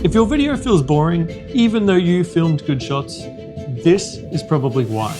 If your video feels boring, even though you filmed good shots, this is probably why.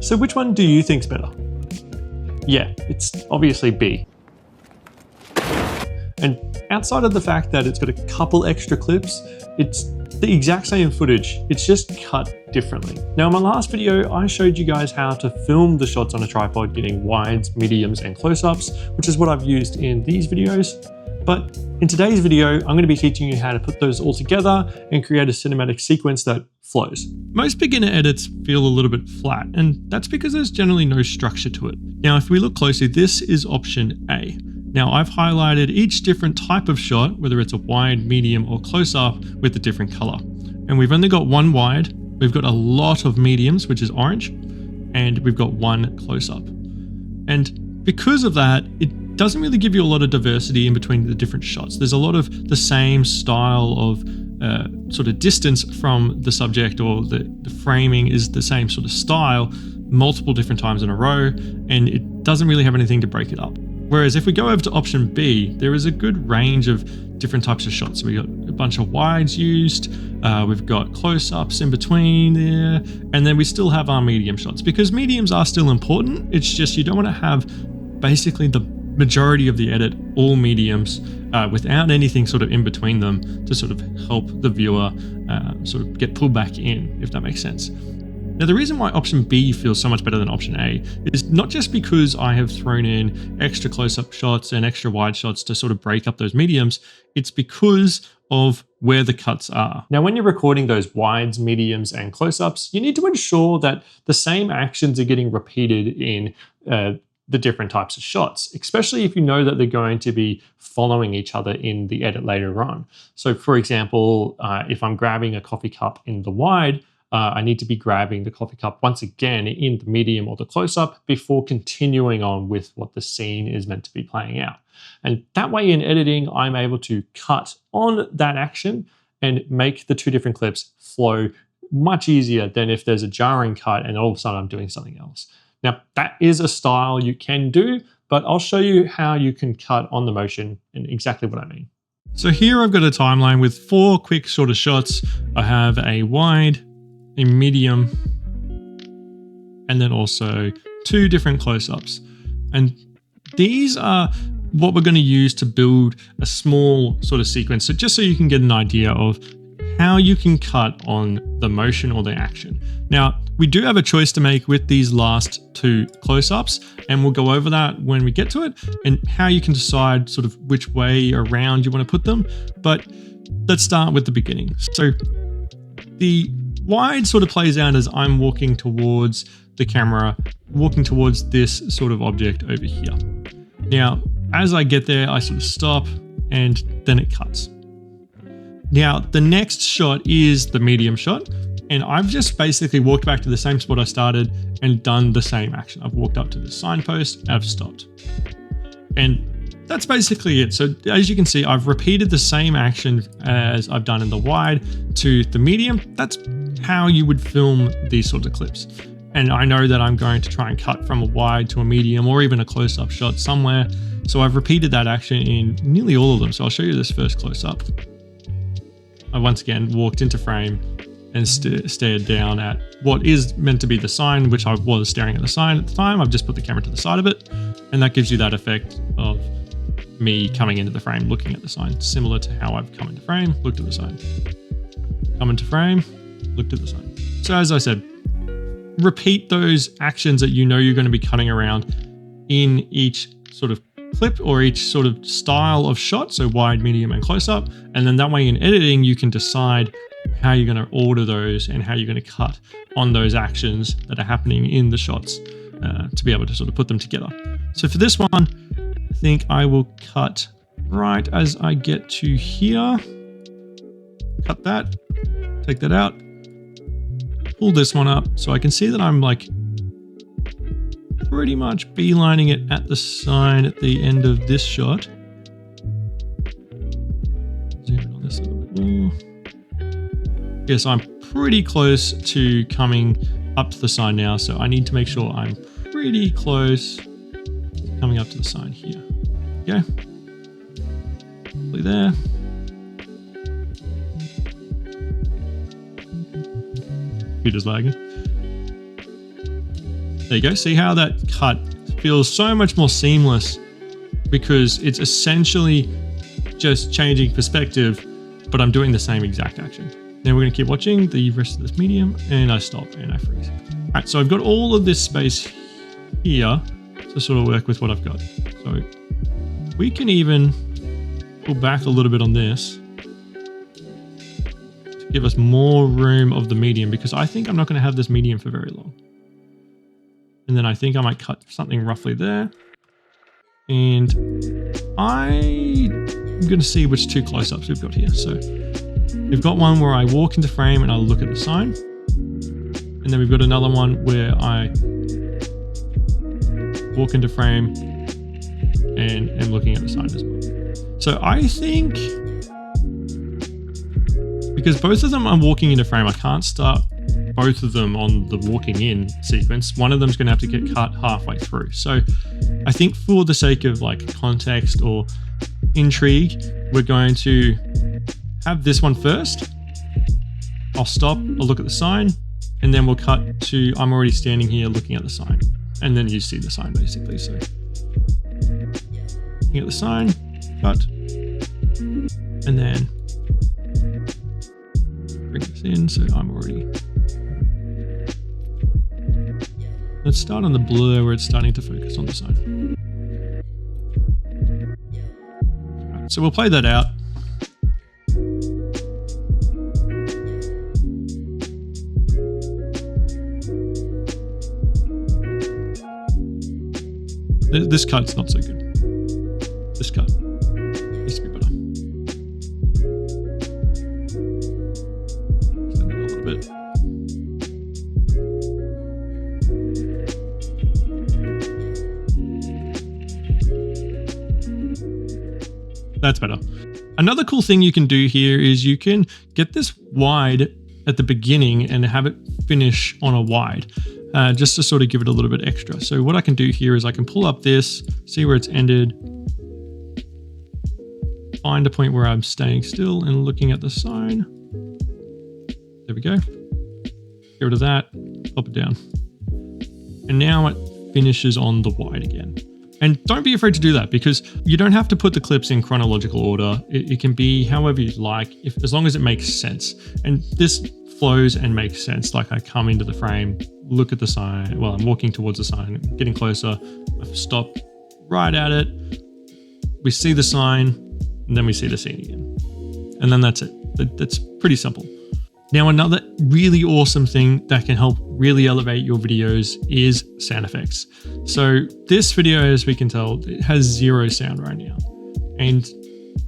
So which one do you think's better? Yeah, it's obviously B. And outside of the fact that it's got a couple extra clips, it's the exact same footage, it's just cut differently. Now in my last video, I showed you guys how to film the shots on a tripod getting wides, mediums, and close-ups, which is what I've used in these videos. But in today's video, I'm going to be teaching you how to put those all together and create a cinematic sequence that flows. Most beginner edits feel a little bit flat, and that's because there's generally no structure to it. Now, if we look closely, this is option A. Now, I've highlighted each different type of shot, whether it's a wide, medium, or close-up, with a different color. And we've only got one wide, we've got a lot of mediums, which is orange, and we've got one close-up. And because of that, it doesn't really give you a lot of diversity in between the different shots. There's a lot of the same style of sort of distance from the subject, or the framing is the same sort of style multiple different times in a row, and it doesn't really have anything to break it up. Whereas if we go over to option B, there is a good range of different types of shots. So we got a bunch of wides used, we've got close-ups in between there, and then we still have our medium shots, because mediums are still important. It's just you don't want to have basically the majority of the edit all mediums without anything sort of in between them to sort of help the viewer sort of get pulled back in, if that makes sense. Now, the reason why option B feels so much better than option A is not just because I have thrown in extra close-up shots and extra wide shots to sort of break up those mediums, it's because of where the cuts are. Now, when you're recording those wides, mediums, and close-ups, you need to ensure that the same actions are getting repeated in the different types of shots, especially if you know that they're going to be following each other in the edit later on. So for example, if I'm grabbing a coffee cup in the wide, I need to be grabbing the coffee cup once again in the medium or the close-up before continuing on with what the scene is meant to be playing out. And that way in editing, I'm able to cut on that action and make the two different clips flow much easier than if there's a jarring cut and all of a sudden I'm doing something else. Now, that is a style you can do, but I'll show you how you can cut on the motion and exactly what I mean. So here I've got a timeline with 4 quick sort of shots. I have a wide, a medium, and then also 2 different close-ups. And these are what we're going to use to build a small sort of sequence. So just so you can get an idea of how you can cut on the motion or the action. Now, we do have a choice to make with these last 2 close-ups, and we'll go over that when we get to it and how you can decide sort of which way around you want to put them. But let's start with the beginning. So the wide sort of plays out as I'm walking towards the camera, walking towards this sort of object over here. Now, as I get there, I sort of stop and then it cuts. Now, the next shot is the medium shot, and I've just basically walked back to the same spot I started and done the same action. I've walked up to the signpost and I've stopped. And that's basically it. So as you can see, I've repeated the same action as I've done in the wide to the medium. That's how you would film these sorts of clips. And I know that I'm going to try and cut from a wide to a medium or even a close-up shot somewhere. So I've repeated that action in nearly all of them. So I'll show you this first close-up. I once again walked into frame and stared down at what is meant to be the sign, which I was staring at the sign at the time. I've just put the camera to the side of it, and that gives you that effect of me coming into the frame, looking at the sign, similar to how I've come into frame, looked at the sign. Come into frame, looked at the sign. So as I said, repeat those actions that you know you're going to be cutting around in each sort of clip or each sort of style of shot, so wide, medium, and close up. And then that way in editing, you can decide how you're going to order those and how you're going to cut on those actions that are happening in the shots to be able to sort of put them together. So for this one, I think I will cut right as I get to here. Cut that, take that out, pull this one up so I can see that I'm like pretty much beelining it at the sign at the end of this shot. Zoom in on this a little bit more. Yes, I'm pretty close to coming up to the sign now, so I need to make sure I'm pretty close to coming up to the sign here. Okay. There. Computer's lagging. There you go. See how that cut feels so much more seamless because it's essentially just changing perspective, but I'm doing the same exact action. Now we're going to keep watching the rest of this medium, and I stop and I freeze. All right, so I've got all of this space here to sort of work with what I've got. So we can even pull back a little bit on this to give us more room of the medium, because I think I'm not going to have this medium for very long. And then I think I might cut something roughly there. And I'm going to see which two close-ups we've got here. So we've got one where I walk into frame and I look at the sign. And then we've got another one where I walk into frame and am looking at the sign as well. So I think, because both of them are walking into frame, I can't start both of them on the walking in sequence. One of them's going to have to get cut halfway through. So I think for the sake of like context or intrigue, we're going to have this one first. I'll stop, I'll look at the sign, and then we'll cut to I'm already standing here looking at the sign. And then you see the sign basically. So looking at the sign, cut, and then bring this in so I'm already. Let's start on the blur where it's starting to focus on the sign. Right, so we'll play that out. This cut's not so good. This cut needs to be better. Extend it a little bit. That's better. Another cool thing you can do here is you can get this wide at the beginning and have it finish on a wide. Just to sort of give it a little bit extra. So what I can do here is I can pull up this, see where it's ended, find a point where I'm staying still and looking at the sign. There we go. Get rid of that, pop it down. And now it finishes on the wide again. And don't be afraid to do that, because you don't have to put the clips in chronological order. It can be however you like, as long as it makes sense. And this flows and makes sense. Like I come into the frame, look at the sign. Well, I'm walking towards the sign, getting closer. I stop right at it. We see the sign, and then we see the scene again. And then that's it. That's pretty simple. Now, another really awesome thing that can help really elevate your videos is sound effects. So this video, as we can tell, it has 0 sound right now. And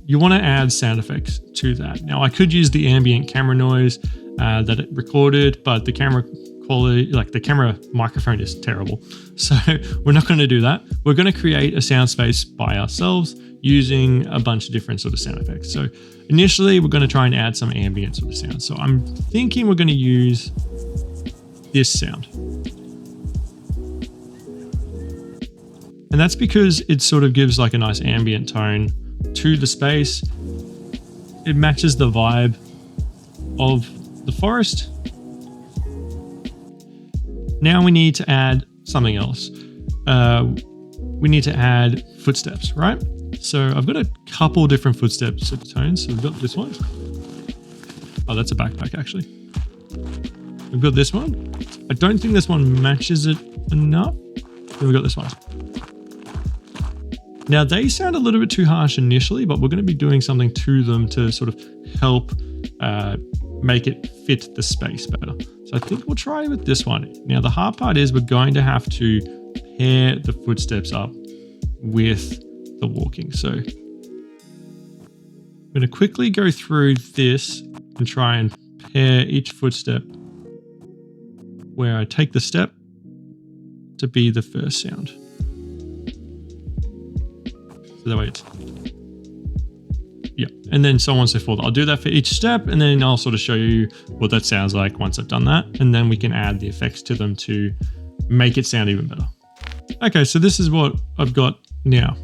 you want to add sound effects to that. Now, I could use the ambient camera noise that it recorded, but the camera quality, like the camera microphone, is terrible. So we're not going to do that. We're going to create a sound space by ourselves using a bunch of different sort of sound effects. So initially, we're going to try and add some ambient sort of sound. So I'm thinking we're going to use this sound. And that's because it sort of gives like a nice ambient tone to the space. It matches the vibe of the forest. Now we need to add something else. We need to add footsteps, right? So I've got a couple different footsteps tones. So we've got this one. Oh, that's a backpack actually. We've got this one. I don't think this one matches it enough. Then we've got this one. Now they sound a little bit too harsh initially, but we're going to be doing something to them to sort of help make it fit the space better. So I think we'll try with this one. Now the hard part is we're going to have to pair the footsteps up with the walking. So I'm going to quickly go through this and try and pair each footstep where I take the step to be the first sound. So that way it's, yeah, and then so on and so forth. I'll do that for each step, and then I'll sort of show you what that sounds like once I've done that, and then we can add the effects to them to make it sound even better. Okay, so this is what I've got now.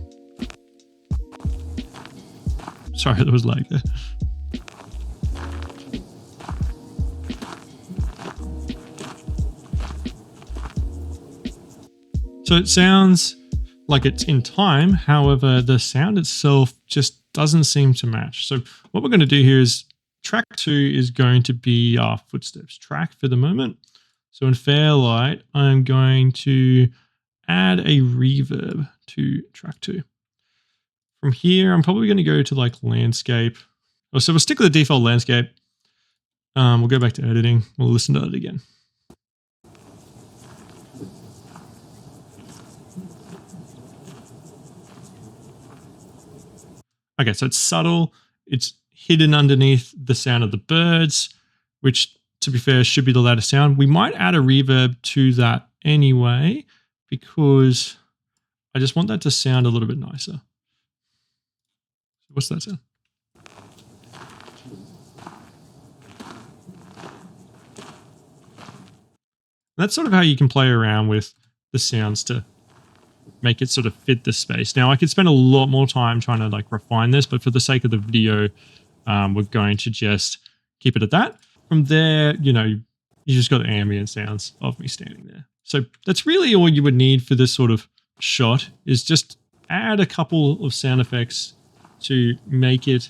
Sorry, there was lag there. So it sounds like it's in time. However, the sound itself just doesn't seem to match. So what we're going to do here is track 2 is going to be our footsteps track for the moment. So in Fairlight, I'm going to add a reverb to track 2. From here, I'm probably going to go to like landscape. Oh, so we'll stick with the default landscape. We'll go back to editing. We'll listen to it again. Okay, so it's subtle. It's hidden underneath the sound of the birds, which, to be fair, should be the loudest sound. We might add a reverb to that anyway, because I just want that to sound a little bit nicer. What's that sound? That's sort of how you can play around with the sounds to make it sort of fit the space. Now I could spend a lot more time trying to like refine this, but for the sake of the video, we're going to just keep it at that. From there, you know, you just got the ambient sounds of me standing there. So that's really all you would need for this sort of shot, is just add a couple of sound effects to make it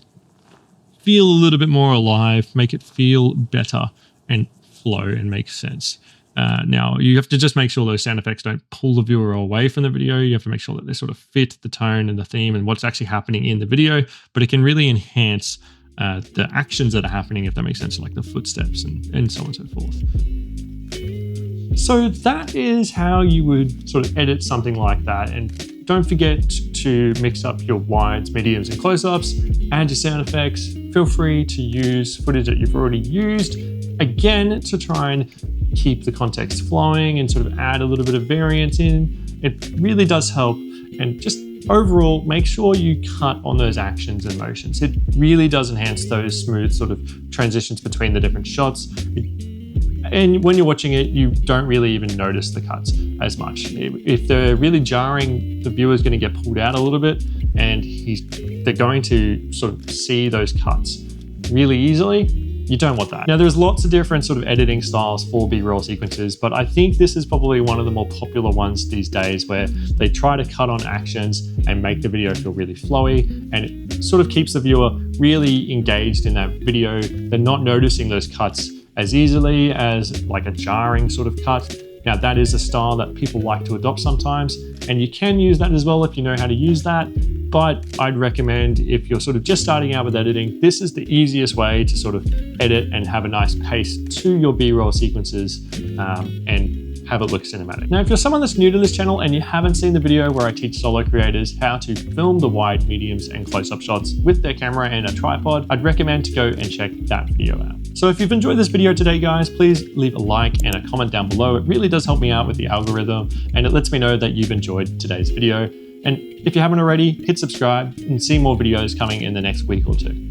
feel a little bit more alive, make it feel better and flow and make sense. Now you have to just make sure those sound effects don't pull the viewer away from the video. You have to make sure that they sort of fit the tone and the theme and what's actually happening in the video, but it can really enhance the actions that are happening, if that makes sense, like the footsteps and so on and so forth. So that is how you would sort of edit something like that. And don't forget to mix up your wides, mediums, and close-ups, add your sound effects. Feel free to use footage that you've already used, again, to try and keep the context flowing and sort of add a little bit of variance in. It really does help. And just overall, make sure you cut on those actions and motions. It really does enhance those smooth sort of transitions between the different shots. And when you're watching it, you don't really even notice the cuts as much. If they're really jarring, the viewer's going to get pulled out a little bit, and they're going to sort of see those cuts really easily. You don't want that. Now, there's lots of different sort of editing styles for B-roll sequences, but I think this is probably one of the more popular ones these days, where they try to cut on actions and make the video feel really flowy, and it sort of keeps the viewer really engaged in that video. They're not noticing those cuts as easily as like a jarring sort of cut. Now, that is a style that people like to adopt sometimes, and you can use that as well if you know how to use that. But I'd recommend, if you're sort of just starting out with editing, this is the easiest way to sort of edit and have a nice pace to your B-roll sequences and have it look cinematic. Now, if you're someone that's new to this channel and you haven't seen the video where I teach solo creators how to film the wide, mediums, and close-up shots with their camera and a tripod, I'd recommend to go and check that video out. So if you've enjoyed this video today, guys, please leave a like and a comment down below. It really does help me out with the algorithm, and it lets me know that you've enjoyed today's video. And if you haven't already, hit subscribe and see more videos coming in the next week or two.